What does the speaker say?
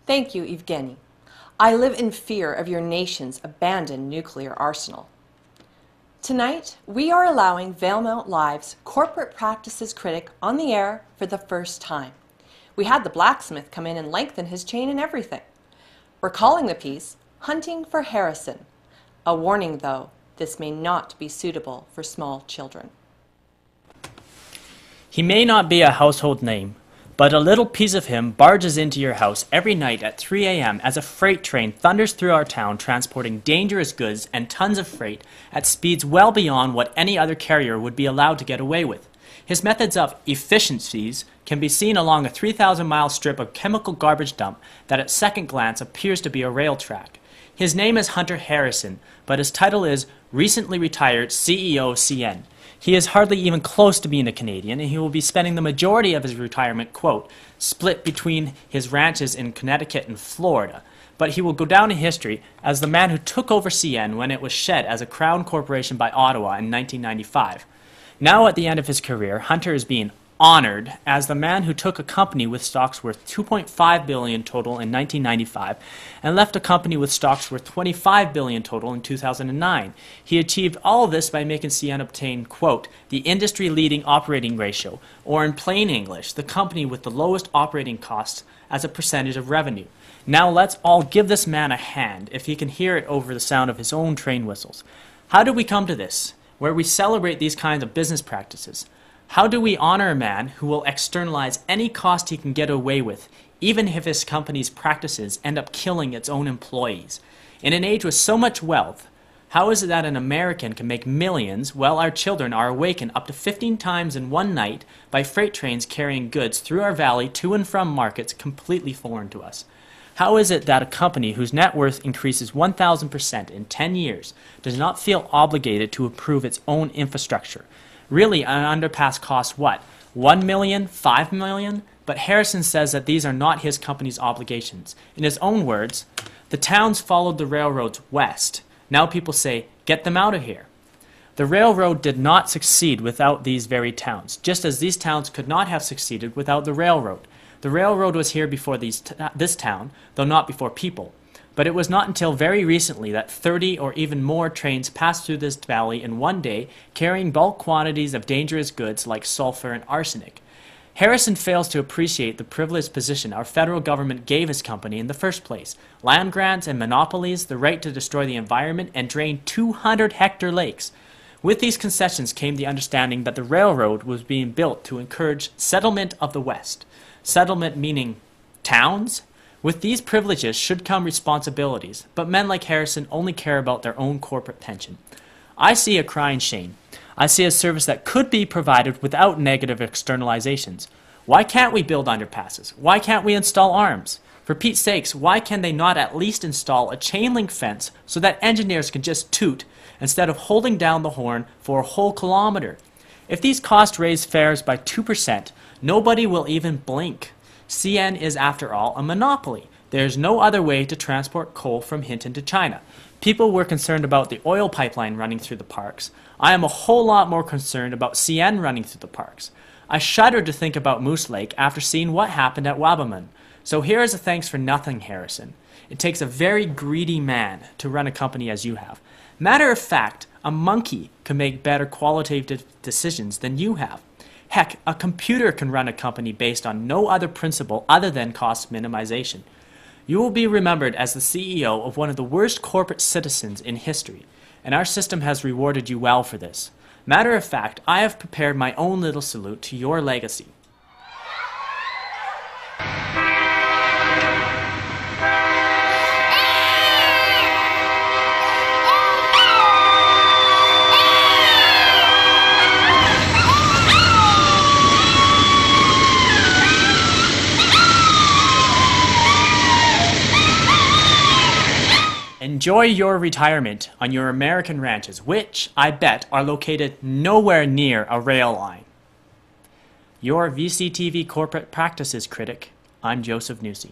Thank you, Evgeny. I live in fear of your nation's abandoned nuclear arsenal. Tonight, we are allowing Valemount Live's Corporate Practices Critic on the air for the first time. We had the blacksmith come in and lengthen his chain and everything. We're calling the piece Hunting for Harrison. A warning, though, this may not be suitable for small children. He may not be a household name, but a little piece of him barges into your house every night at 3 a.m. as a freight train thunders through our town transporting dangerous goods and tons of freight at speeds well beyond what any other carrier would be allowed to get away with. His methods of efficiencies can be seen along a 3,000-mile strip of chemical garbage dump that at second glance appears to be a rail track. His name is Hunter Harrison, but his title is Recently Retired CEO CN. He is hardly even close to being a Canadian, and he will be spending the majority of his retirement, quote, split between his ranches in Connecticut and Florida. But he will go down in history as the man who took over CN when it was shed as a crown corporation by Ottawa in 1995. Now at the end of his career, Hunter is being honored as the man who took a company with stocks worth $2.5 billion total in 1995 and left a company with stocks worth $25 billion total in 2009. He achieved all of this by making CN obtain, quote, the industry-leading operating ratio, or in plain English, the company with the lowest operating costs as a percentage of revenue. Now let's all give this man a hand if he can hear it over the sound of his own train whistles. How did we come to this, where we celebrate these kinds of business practices? How do we honor a man who will externalize any cost he can get away with, even if his company's practices end up killing its own employees? In an age with so much wealth, how is it that an American can make millions while our children are awakened up to 15 times in one night by freight trains carrying goods through our valley to and from markets completely foreign to us? How is it that a company whose net worth increases 1,000% in 10 years does not feel obligated to improve its own infrastructure? Really, an underpass costs what? $1 million? $5 million? But Harrison says that these are not his company's obligations. In his own words, the towns followed the railroads west. Now people say, get them out of here. The railroad did not succeed without these very towns, just as these towns could not have succeeded without the railroad. The railroad was here before this town, though not before people. But it was not until very recently that 30 or even more trains passed through this valley in one day, carrying bulk quantities of dangerous goods like sulfur and arsenic. Harrison fails to appreciate the privileged position our federal government gave his company in the first place. Land grants and monopolies, the right to destroy the environment and drain 200-hectare lakes. With these concessions came the understanding that the railroad was being built to encourage settlement of the West. Settlement meaning towns? With these privileges should come responsibilities, but men like Harrison only care about their own corporate pension. I see a crying shame. I see a service that could be provided without negative externalizations. Why can't we build underpasses? Why can't we install arms? For Pete's sakes, why can they not at least install a chain link fence so that engineers can just toot instead of holding down the horn for a whole kilometer? If these costs raise fares by 2%, nobody will even blink. CN is, after all, a monopoly. There is no other way to transport coal from Hinton to China. People were concerned about the oil pipeline running through the parks. I am a whole lot more concerned about CN running through the parks. I shudder to think about Moose Lake after seeing what happened at Wabamun. So here is a thanks for nothing, Harrison. It takes a very greedy man to run a company as you have. Matter of fact, a monkey can make better qualitative decisions than you have. Heck, a computer can run a company based on no other principle other than cost minimization. You will be remembered as the CEO of one of the worst corporate citizens in history, and our system has rewarded you well for this. Matter of fact, I have prepared my own little salute to your legacy. Enjoy your retirement on your American ranches, which, I bet, are located nowhere near a rail line. Your VCTV Corporate Practices Critic, I'm Joseph Nusse.